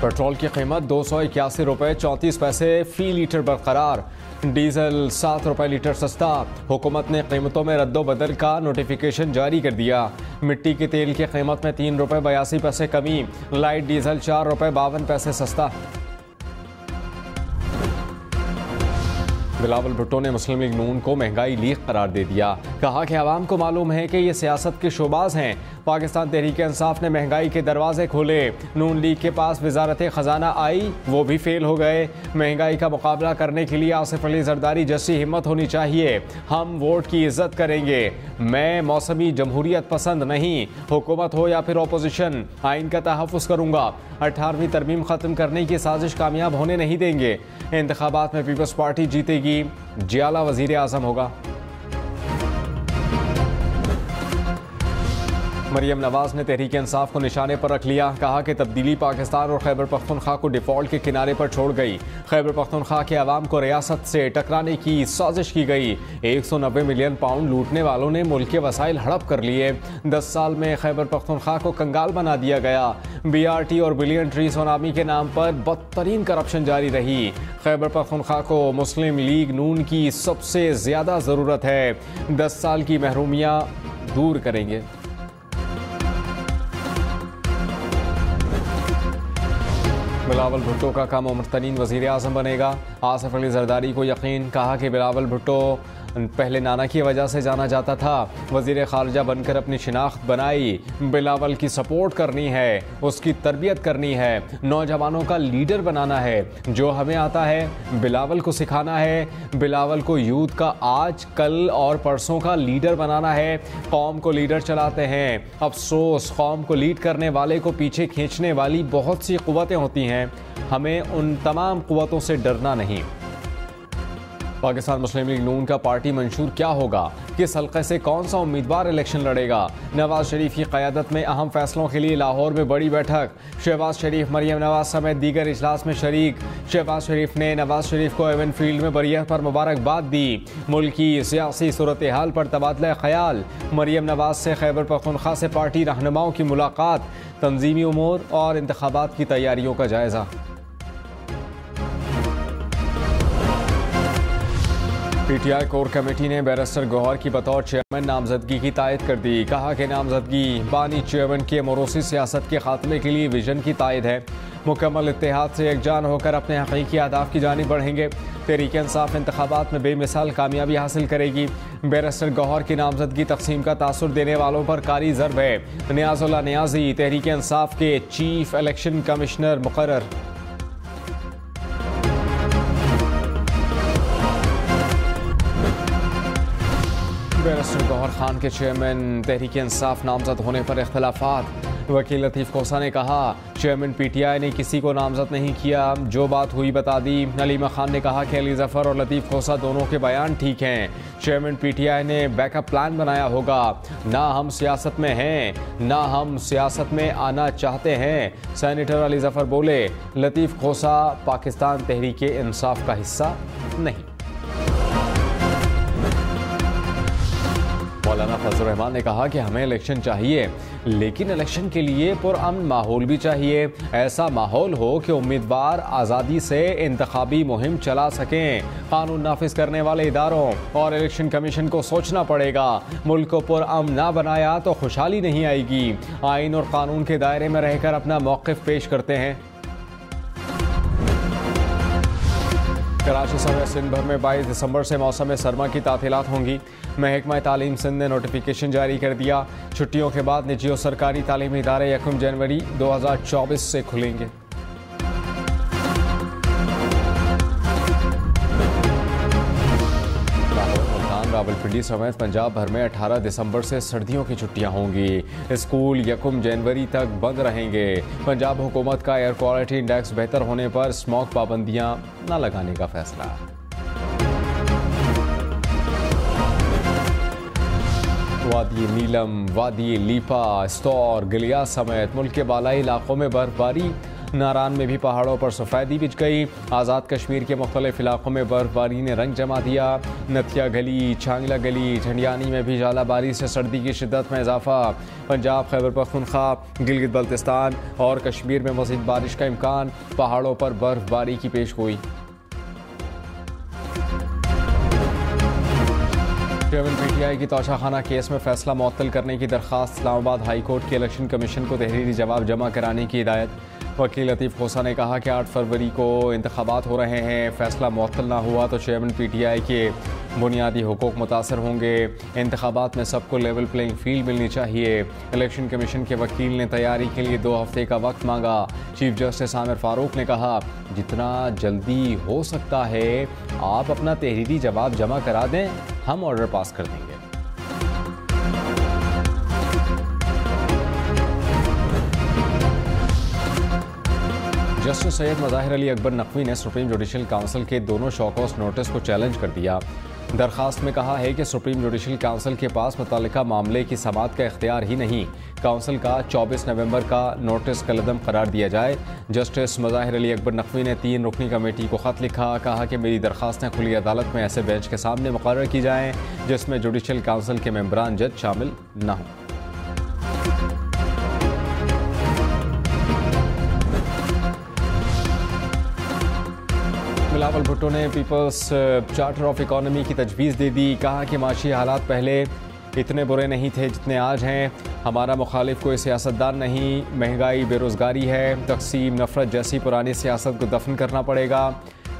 Petrol की कीमत 281 रुपये 34 पैसे फी लीटर बरकरार। डीजल 7 रुपये लीटर सस्ता। हुकूमत ने कीमतों में रद्दोबदल का नोटिफिकेशन जारी कर दिया। मिट्टी के तेल की कीमत में 3 रुपये 82 पैसे कमी। लाइट डीजल 4 रुपये 52 पैसे सस्ता। बिलावल भुट्टो ने मुस्लिम लीग नून को महंगाई लीग करार दे दिया। कहा कि आवाम को मालूम है कि ये सियासत के शोबाज हैं। पाकिस्तान तहरीक इंसाफ ने महंगाई के दरवाजे खोले। नून लीग के पास वजारत खजाना आई, वो भी फेल हो गए। महंगाई का मुकाबला करने के लिए आसिफ अली जरदारी जैसी हिम्मत होनी चाहिए। हम वोट की इज्जत करेंगे। मैं मौसमी जमहूरियत पसंद नहीं, हुकूमत हो या फिर अपोजिशन, आइन का तहफ़्फ़ुज़ करूँगा। 18वीं तरमीम ख़त्म करने की साजिश कामयाब होने नहीं देंगे। इंतखाबात में पीपल्स पार्टी जीतेगी, जियाला वज़ीर आज़म होगा। मरियम नवाज ने तहरीक इंसाफ को निशाने पर रख लिया। कहा कि तब्दीली पाकिस्तान और खैबर पख्तूनख्वा को डिफ़ॉल्ट के किनारे पर छोड़ गई। खैबर पख्तूनख्वा के अवाम को रियासत से टकराने की साजिश की गई। 190 मिलियन पाउंड लूटने वालों ने मुल्क के वसाइल हड़प कर लिए। 10 साल में खैबर पख्तूनख्वा को कंगाल बना दिया गया। BRT और बिलियन ट्री सुनामी के नाम पर बदतरीन करप्शन जारी रही। खैबर पख्तूनख्वा को मुस्लिम लीग नून की सबसे ज़्यादा ज़रूरत है। 10 साल की महरूमियाँ दूर करेंगे। बिलावल भुट्टो का कम उम्र तरीन वज़ीर आज़म बनेगा। आसिफ अली जरदारी को यकीन। कहा कि बिलावल भुट्टो पहले नाना की वजह से जाना जाता था, वज़ीर ख़ारजा बनकर अपनी शिनाख्त बनाई। बिलावल की सपोर्ट करनी है, उसकी तरबियत करनी है, नौजवानों का लीडर बनाना है। जो हमें आता है बिलावल को सिखाना है। बिलावल को यूथ का आज कल और परसों का लीडर बनाना है। कौम को लीडर चलाते हैं। अफसोस, कौम को लीड करने वाले को पीछे खींचने वाली बहुत सी क़ुव्वतें होती हैं। हमें उन तमाम क़ुव्वतों से डरना नहीं। पाकिस्तान मुस्लिम लीग नून का पार्टी मंशूर क्या होगा? किस हल्के से कौन सा उम्मीदवार इलेक्शन लड़ेगा? नवाज शरीफ की क़यादत में अहम फैसलों के लिए लाहौर में बड़ी बैठक। शहबाज शरीफ, मरियम नवाज समेत दीगर इजलास में शरीक। शहबाज शरीफ ने नवाज शरीफ को एवन फील्ड में बरियत पर मुबारकबाद दी। मुल्क की सियासी सूरत हाल पर तबादला ख्याल। मरियम नवाज से खैबर पख्तूनख्वा से पार्टी रहनुमाओं की मुलाकात। तंजीमी उमूर और इंतखाबात की तैयारियों का जायजा। PTI कोर कमेटी ने बैरिस्टर गौहर की बतौर चेयरमैन नामजदगी की तायद कर दी। कहा कि नामजदगी बानी चेयरमैन के मोरोसी सियासत के खात्मे के लिए विजन की तायद है। मुकम्मल इत्तेहाद से एकजान होकर अपने हकीकी अहदाफ की जानिब बढ़ेंगे। तहरीक इंसाफ इंतखाबात में बेमिसाल कामयाबी हासिल करेगी। बैरिस्टर गौहर की नामजदगी तकसीम का तासुर देने वालों पर कारी ज़र्ब है। नियाज़ुल्लाह नियाज़ी तहरीक इंसाफ के चीफ इलेक्शन कमिश्नर मुकर्रर। बैरिस्टर गौहर खान के चेयरमैन तहरीक इंसाफ नामजद होने पर इख्तलाफात। वकील लतीफ़ खोसा ने कहा चेयरमैन PTI ने किसी को नामजद नहीं किया, जो बात हुई बता दी। अलीमा खान ने कहा कि अली जफ़र और लतीफ़ खोसा दोनों के बयान ठीक हैं। चेयरमैन PTI ने बैकअप प्लान बनाया होगा। ना हम सियासत में हैं, ना हम सियासत में आना चाहते हैं। सेनेटर अली जफ़र बोले लतीफ़ खोसा पाकिस्तान तहरीक इंसाफ का हिस्सा नहीं। मौलाना फजल रहमान ने कहा कि हमें इलेक्शन चाहिए, लेकिन इलेक्शन के लिए पुरअमन माहौल भी चाहिए। ऐसा माहौल हो कि उम्मीदवार आज़ादी से इंतखाबी मुहिम चला सकें। कानून नाफिज करने वाले इदारों और इलेक्शन कमीशन को सोचना पड़ेगा। मुल्क को पुरअमन ना बनाया तो खुशहाली नहीं आएगी। आइन और कानून के दायरे में रहकर अपना मौक़िफ़ पेश करते हैं। कराची समेत सिंध भर में 22 दिसंबर से मौसम सरमा की तातीलात होंगी। महकमा तालीम सिंध ने नोटिफिकेशन जारी कर दिया। छुट्टियों के बाद निजी और सरकारी तालीमी इदारे 1 जनवरी 2024 से खुलेंगे। रावलपिंडी समेत पंजाब भर में 18 दिसंबर से सर्दियों की छुट्टियां होंगी। स्कूल 1 जनवरी तक बंद रहेंगे। पंजाब हुकूमत का एयर क्वालिटी इंडेक्स बेहतर होने पर स्मॉग पाबंदियां न लगाने का फैसला। वादी नीलम, वादी लीपा, स्टोर, गलिया समेत मुल्क के बालाई इलाकों में बर्फबारी। नारान में भी पहाड़ों पर सफ़ेदी बिछ गई। आज़ाद कश्मीर के मुख्तलिफ इलाकों में बर्फबारी ने रंग जमा दिया। नथिया गली, छांगला गली, झंडियानी में भी ज़ालाबारी से सर्दी की शिद्दत में इजाफा। पंजाब, खैबर पख्तूनख्वा, गिलगित बल्तिस्तान और कश्मीर में मज़ीद बारिश का इम्कान। पहाड़ों पर बर्फबारी की पेशगोई। चेयरमैन पीटीआई की तोशाखाना केस में फैसला मुअत्तल करने की दरख्वास्त। इस्लामाबाद हाई कोर्ट के इलेक्शन कमीशन को तहरीरी जवाब जमा कराने की हिदायत। वकील लतीफ़ खोसा ने कहा कि 8 फरवरी को इंतखाबात हो रहे हैं। फैसला मुअत्तल ना हुआ तो चेयरमैन पीटीआई के बुनियादी हुकूक मुतासर होंगे। इंतखाबात में सबको लेवल प्लेइंग फील्ड मिलनी चाहिए। इलेक्शन कमीशन के वकील ने तैयारी के लिए 2 हफ्ते का वक्त मांगा। चीफ जस्टिस आमिर फारूक ने कहा, जितना जल्दी हो सकता है आप अपना तहरीरी जवाब जमा करा दें, हम ऑर्डर पास कर देंगे। जस्टिस सैयद मज़ाहिर अली अकबर नकवी ने सुप्रीम जुडिशल काउंसिल के दोनों शॉकॉस नोटिस को चैलेंज कर दिया। दरखास्त में कहा है कि सुप्रीम जुडिशल काउंसिल के पास मुतल्लिका मामले की समाअत का इख्तियार ही नहीं। काउंसिल का 24 नवंबर का नोटिस कलअदम करार दिया जाए। जस्टिस मज़ाहिर अली अकबर नकवी ने 3 रुकनी कमेटी को ख़त लिखा। कहा कि मेरी दरखास्तें खुली अदालत में ऐसे बेंच के सामने मुकर्रर की जाएँ जिसमें जुडिशल काउंसिल के मेंबरान जज शामिल न हों। बिलावल भुट्टो ने पीपल्स चार्टर ऑफ इकॉनमी की तजवीज़ दे दी। कहा कि माशी हालात पहले इतने बुरे नहीं थे जितने आज हैं। हमारा मुखालिफ कोई सियासतदान नहीं। महंगाई, बेरोज़गारी है, तकसीम, नफरत जैसी पुरानी सियासत को दफन करना पड़ेगा।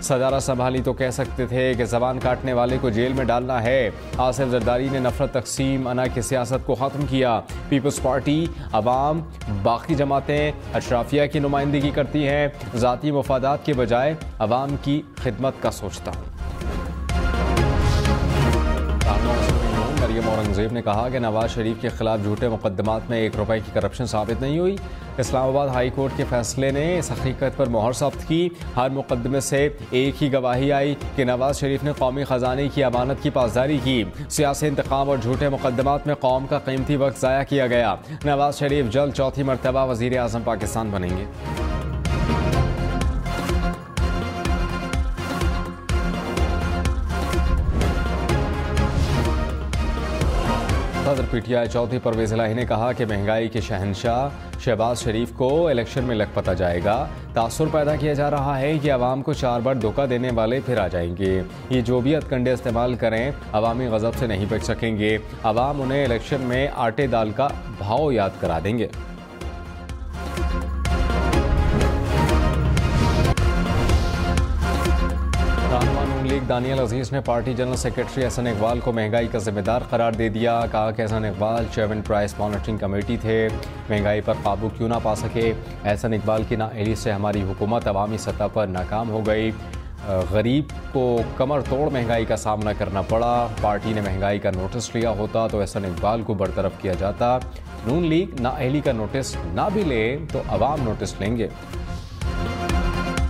सदारत संभाली तो कह सकते थे कि ज़बान काटने वाले को जेल में डालना है। आसिफ जरदारी ने नफरत, तकसीम, अना की सियासत को ख़त्म किया। पीपल्स पार्टी, अवाम, बाकी जमातें अशराफिया की नुमाइंदगी करती हैं। ज़ाती मफादात के बजाय अवाम की खिदमत का सोचता हूँ। मरियम औरंगज़ेब ने कहा कि नवाज शरीफ के खिलाफ झूठे मुकदमात में 1 रुपए की करप्शन साबित नहीं हुई। इस्लामाबाद हाई कोर्ट के फैसले ने इस हकीकत पर मोहर सख्त की। हर मुकदमे से एक ही गवाही आई कि नवाज शरीफ ने कौमी ख़जाने की अमानत की पासदारी की। सियासी इंतकाम और झूठे मुकदमात में कौम का कीमती वक्त ज़ाया किया गया। नवाज शरीफ जल्द चौथी मरतबा वज़ीर आज़म पाकिस्तान बनेंगे। सदर पीटीआई चौधरी परवेज़ इलाही ने कहा कि महंगाई के शहंशाह शहबाज शरीफ को इलेक्शन में लखपता जाएगा। तासुर पैदा किया जा रहा है कि अवाम को 4 बार धोखा देने वाले फिर आ जाएंगे। ये जो भी हथकंडे इस्तेमाल करें अवामी गज़ब से नहीं बच सकेंगे। अवाम उन्हें इलेक्शन में आटे दाल का भाव याद करा देंगे। लीग दानियल अजीज़ ने party general secretary Ahsan Iqbal को महंगाई का जिम्मेदार करार दे दिया। कहा कि Ahsan Iqbal chairman price monitoring committee थे, महंगाई पर काबू क्यों ना पा सके। एहसन इकबाल की नाअहली से हमारी हुकूमत अवामी सतह पर नाकाम हो गई। गरीब को कमर तोड़ महंगाई का सामना करना पड़ा। पार्टी ने महंगाई का नोटिस लिया होता तो एहसन इकबाल को बरतरफ किया जाता। नून लीग नाअहली का नोटिस ना भी ले तो अवाम नोटिस लेंगे।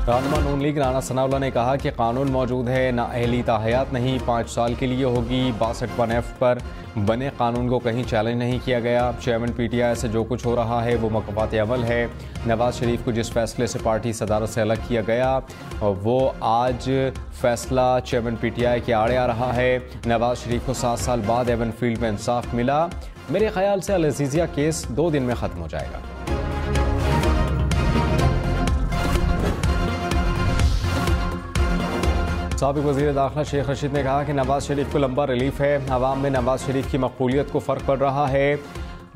रहनुमा नून लीग राना सनाउल्लाह ने कहा कि कानून मौजूद है, नाअहली ताहयात नहीं 5 साल के लिए होगी। 62(1)(f) पर बने कानून को कहीं चैलेंज नहीं किया गया। चेयरमैन पीटीआई से जो कुछ हो रहा है वो मकबात अमल है। नवाज शरीफ को जिस फैसले से पार्टी सदारत से अलग किया गया वो आज फैसला चेयरमैन पीटीआई के आड़े आ रहा है। नवाज शरीफ को 7 साल बाद एवन फील्ड में इंसाफ मिला। मेरे ख्याल से अल अज़ीज़िया केस 2 दिन में ख़त्म हो जाएगा। साबिक़ वज़ीर दाखिला शेख रशीद ने कहा कि नवाज शरीफ को लंबा रिलीफ है। अवाम में नवाज शरीफ की मकबूलियत को फ़र्क पड़ रहा है।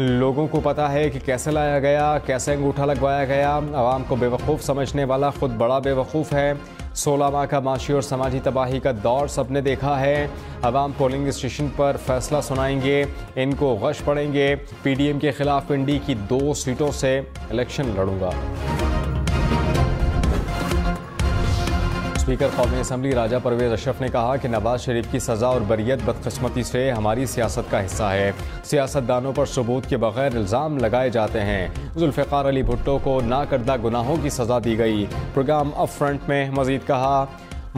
लोगों को पता है कि कैसे लाया गया, कैसे अंगूठा लगवाया गया। अवाम को बेवकूफ़ समझने वाला खुद बड़ा बेवकूफ़ है। 16 माह का माशी और समाजी तबाही का दौर सबने देखा है। अवाम पोलिंग स्टेशन पर फैसला सुनाएंगे, इनको गश पड़ेंगे। PDM के खिलाफ पिंडी की 2 सीटों से इलेक्शन लड़ूंगा। स्पीकर कौमी असम्बली राजा परवेज़ अशरफ ने कहा कि नवाज शरीफ की सज़ा और बरियत बदकिस्मती से हमारी सियासत का हिस्सा है। सियासतदानों पर सबूत के बगैर इल्ज़ाम लगाए जाते हैं। जुल्फ़िकार अली भुट्टो को नाकर्दा गुनाहों की सज़ा दी गई। प्रोग्राम अप फ्रंट में मज़ीद कहा,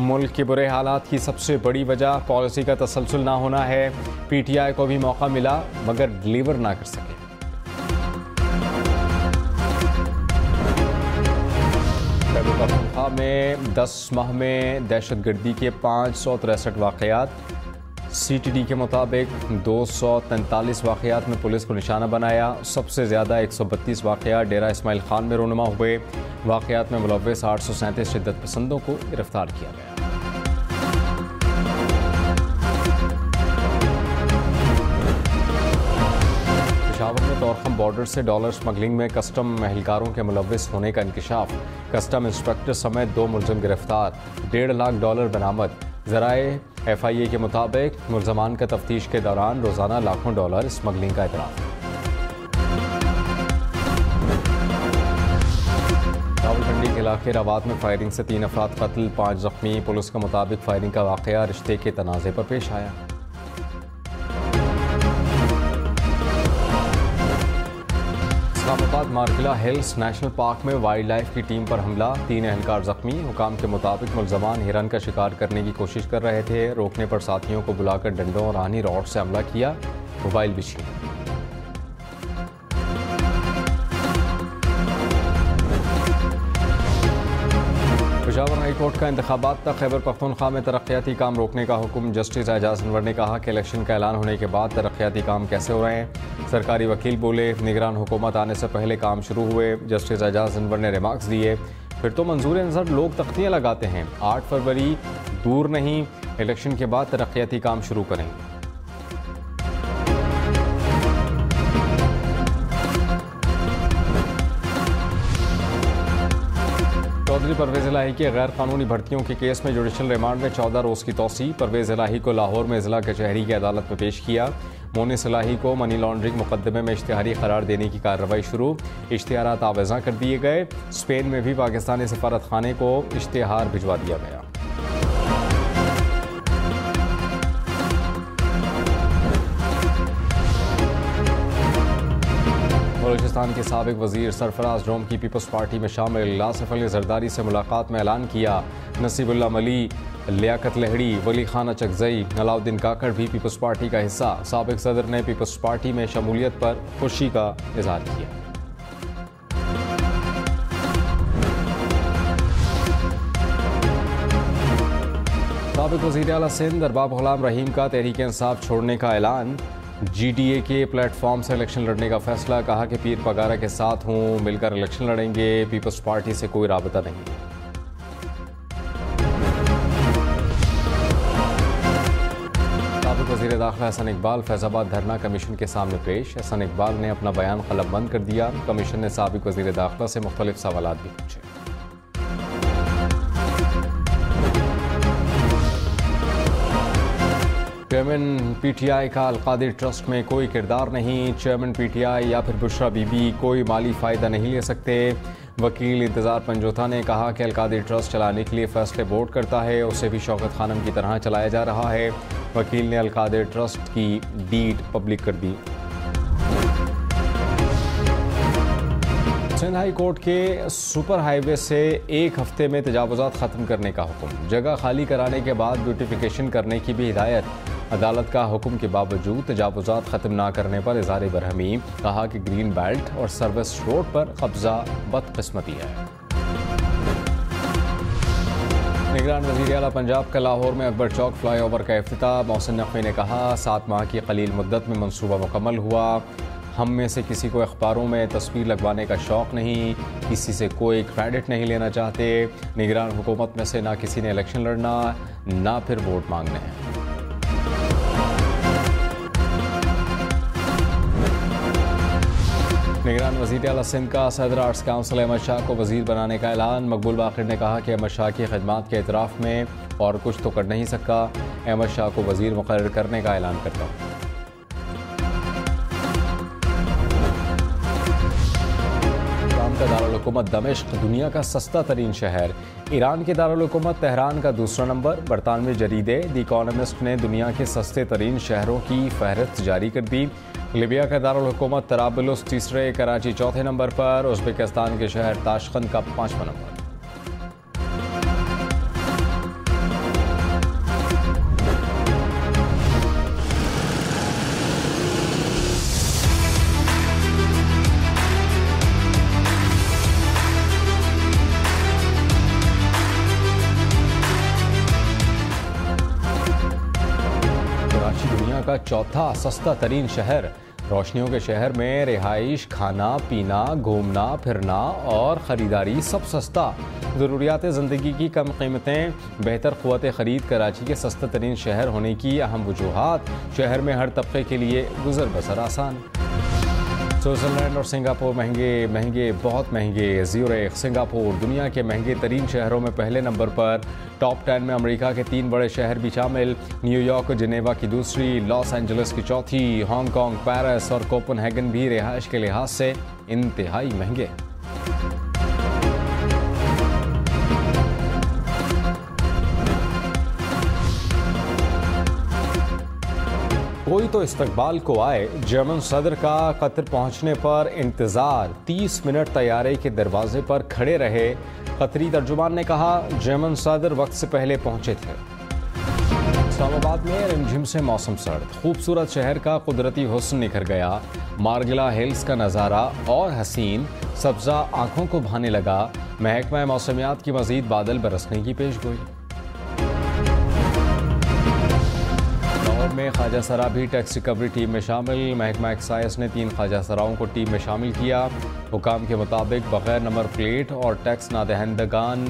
मुल्क के बुरे हालात की सबसे बड़ी वजह पॉलिसी का तसलसल ना होना है। PTI को भी मौका मिला मगर डिलीवर ना कर सके। खैबर पख्तूनख्वा में 10 माह में दहशतगर्दी के 563 वाक़यात। CTD के मुताबिक 243 वाक़यात में पुलिस को निशाना बनाया। सबसे ज़्यादा 132 वाक़यात डेरा इस्माइल खान में रोनुमा हुए। वाक़यात में मुलव्वस 837 शिद्दत पसंदों को गिरफ्तार किया गया। पेशावर में तोरखम बॉर्डर से डॉलर स्मगलिंग में कस्टम एहलकारों के मुलव्वस होने का इंकशाफ। कस्टम इंस्पेक्टर समेत 2 मुलजिम गिरफ्तार। $1.5 लाख बरामद। ज़राए FIA के मुताबिक मुलजमान का तफ्तीश के दौरान रोज़ाना लाखों डॉलर स्मगलिंग का इतराफ़। रावलपिंडी के इलाके रवात में फायरिंग से 3 अफराद कत्ल, 5 जख्मी। पुलिस के मुताबिक फायरिंग का वाक़या रिश्ते के तनाज़े पर पेश आया। इस्लामाबाद मार्किला हिल्स नेशनल पार्क में वाइल्ड लाइफ की टीम पर हमला, 3 एहलकार जख्मी। हुकाम के मुताबिक मुलजमान हिरन का शिकार करने की कोशिश कर रहे थे। रोकने पर साथियों को बुलाकर डंडों और आनी रॉड से हमला किया। मोबाइल भी छीना। पेशावर हाई कोर्ट का इंतखाबात तक खैबर पख्तूनख्वा में तरक्याती काम रोकने का हुक्म। जस्टिस एजाज अनवर ने कहा कि इलेक्शन का ऐलान होने के बाद तरक्याती काम कैसे हो रहे हैं। सरकारी वकील बोले निगरान हुकूमत आने से पहले काम शुरू हुए। जस्टिस एजाज अनवर ने रिमार्क्स दिए फिर तो मंजूर नज़र लोग तख्तियाँ लगाते हैं। 8 फरवरी दूर नहीं, इलेक्शन के बाद तरक्याती काम शुरू करेंगे। चौधरी परवेज़ इलाही के गैर कानूनी भर्तियों के केस में जुडिशल रिमांड में 14 रोज़ की तौसी। परवेज़ इलाही को लाहौर में ज़िला कचहरी की अदालत में पेश किया। मोनिस इलाही को मनी लॉन्ड्रिंग मुकदमे में इश्तिहारी करार देने की कार्रवाई शुरू। इश्तिहारात आवेज़ा कर दिए गए। स्पेन में भी पाकिस्तानी सफारत खाने को इश्तिहार भिजवा दिया गया। बलूचिस्तान के साबिक वजीर सरफराज डोम की पीपल्स पार्टी में शामिल। आसिफ अली जरदारी से मुलाकात में ऐलान किया। नसीबुल्लाह मली, लियाकत लहड़ी, वली खान चकजई, अलाउद्दीन काकड़ भी पीपल्स पार्टी का हिस्सा। साबिक सदर ने पीपल्स पार्टी में शमूलियत पर खुशी का इजहार किया। साबिक वज़ीर आला सिंध अरबाब गुलाम रहीम का तहरीक इंसाफ छोड़ने का ऐलान। GDA के प्लेटफॉर्म से इलेक्शन लड़ने का फैसला। कहा कि पीर पगारा के साथ हूँ, मिलकर इलेक्शन लड़ेंगे। पीपल्स पार्टी से कोई राबता नहीं। साबिक वज़ीर दाखिला हसन इकबाल फैज़ाबाद धरना कमीशन के सामने पेश। हसन इकबाल ने अपना बयान कलमबंद कर दिया। कमीशन ने साबिक वज़ीर दाखिला से मुख्तलिफ सवालात भी पूछे। चेयरमैन PTI का अलकादिर ट्रस्ट में कोई किरदार नहीं। चेयरमैन PTI या फिर बुशरा बीबी कोई माली फ़ायदा नहीं ले सकते। वकील इंतज़ार पंजोथा ने कहा कि अलकादिर ट्रस्ट चलाने के लिए फ़ैसले बोर्ड करता है, उसे भी शौकत खानम की तरह चलाया जा रहा है। वकील ने अलकादिर ट्रस्ट की डीड पब्लिक कर दी। सिंध हाई कोर्ट के सुपर हाईवे से 1 हफ्ते में तजावुज़ात ख़त्म करने का हुक्म। जगह खाली कराने के बाद ब्यूटिफिकेशन करने की भी हिदायत। अदालत का हुक्म के बावजूद तजावुज़ात ख़त्म ना करने पर इज़हार बरहमी। कहा कि ग्रीन बेल्ट और सर्विस रोड पर कब्जा बदकिस्मती है। निगरान वज़ीर आला पंजाब का लाहौर में अकबर चौक फ्लाईओवर का इफ्तिताह। मोहसिन नकवी ने कहा 7 माह की कलील मुद्दत में मनसूबा मुकम्मल हुआ। हम में से किसी को अखबारों में तस्वीर लगवाने का शौक़ नहीं, किसी से कोई क्रेडिट नहीं लेना चाहते। निगरान हुकूमत में से ना किसी ने इलेक्शन लड़ना ना फिर वोट मांगने हैं। निगरान वज़ीर आला सिंध का सदर आर्ट्स काउंसिल अहमद शाह को वज़ीर बनाने का ऐलान। मकबूल बाक़िर ने कहा कि अहमद शाह की खिदमात के एतराफ़ में और कुछ तो कर नहीं सका। अहमद शाह को वज़ीर मुक़र्रर करने का ऐलान करता हूँ। का दारुल हुकूमत दमिश्क दुनिया का सस्ता तरीन शहर। ईरान के दारुल हुकूमत तेहरान का दूसरा नंबर। बरतानवी जरीदे द इकोनॉमिस्ट ने दुनिया के सस्ते तरीन शहरों की फहरिस्त जारी कर दी। लीबिया का दारुल हुकूमत तराबलुस तीसरे, कराची चौथे नंबर पर। उज़्बेकिस्तान के शहर ताशकंद का 5वां नंबर। चौथा सस्ता तरीन शहर। रोशनियों के शहर में रिहाइश, खाना पीना, घूमना फिरना और ख़रीदारी सब सस्ता। ज़रूरियात ज़िंदगी की कम कीमतें, बेहतर क़ुव्वत ख़रीद कराची के सस्ता तरीन शहर होने की अहम वजूहात। शहर में हर तबके के लिए गुज़र बसर आसान। स्विट्ज़रलैंड और सिंगापुर महंगे बहुत महंगे। ज़्यूरिख सिंगापुर दुनिया के महंगे तरीन शहरों में पहले नंबर पर। टॉप 10 में अमेरिका के 3 बड़े शहर भी शामिल। न्यूयॉर्क और जिनेवा की दूसरी, लॉस एंजलिस की चौथी, हांगकांग, पेरिस और कोपनहेगन भी रिहाइश के लिहाज से इंतहाई महंगे। कोई तो इस्तकबाल को आए। जर्मन सदर का कतर पहुंचने पर इंतजार। 30 मिनट तैयारे के दरवाजे पर खड़े रहे। कतरी तर्जुमान ने कहा, जर्मन सदर वक्त से पहले पहुंचे थे। इस्लामाबाद में रिमझिम से मौसम सर्द। खूबसूरत शहर का कुदरती हुस्न निखर गया। मार्गिला हिल्स का नज़ारा और हसीन सब्जा आंखों को भाने लगा। महकमा मौसमियात की मजीद बादल बरसने की पेशगोई। में ख्वाजा सरा भी टैक्स रिकवरी टीम में शामिल। महकमा एक्साइज ने 3 ख्वाजा सराओं को टीम में शामिल किया। हुकाम के मुताबिक बगैर नंबर प्लेट और टैक्स नादहंदगान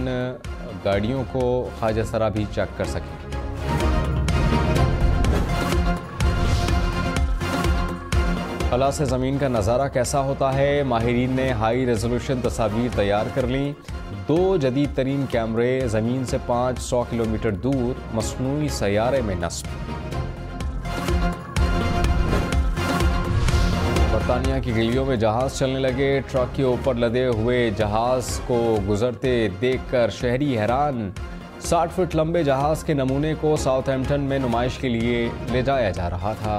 गाड़ियों को ख्वाजा सरा भी चेक कर सकेंगे। खला से ज़मीन का नज़ारा कैसा होता है? माहिरीन ने हाई रेजोल्यूशन तस्वीर तैयार कर लीं। 2 जदीद तरीन कैमरे ज़मीन से 500 किलोमीटर दूर मसनूई सैयारे में नस्ब। बरतानिया की गलियों में जहाज चलने लगे। ट्रक के ऊपर लदे हुए जहाज को गुजरते देखकर शहरी हैरान। 60 फुट लंबे जहाज के नमूने को साउथहैम्पटन में नुमाइश के लिए ले जाया जा रहा था।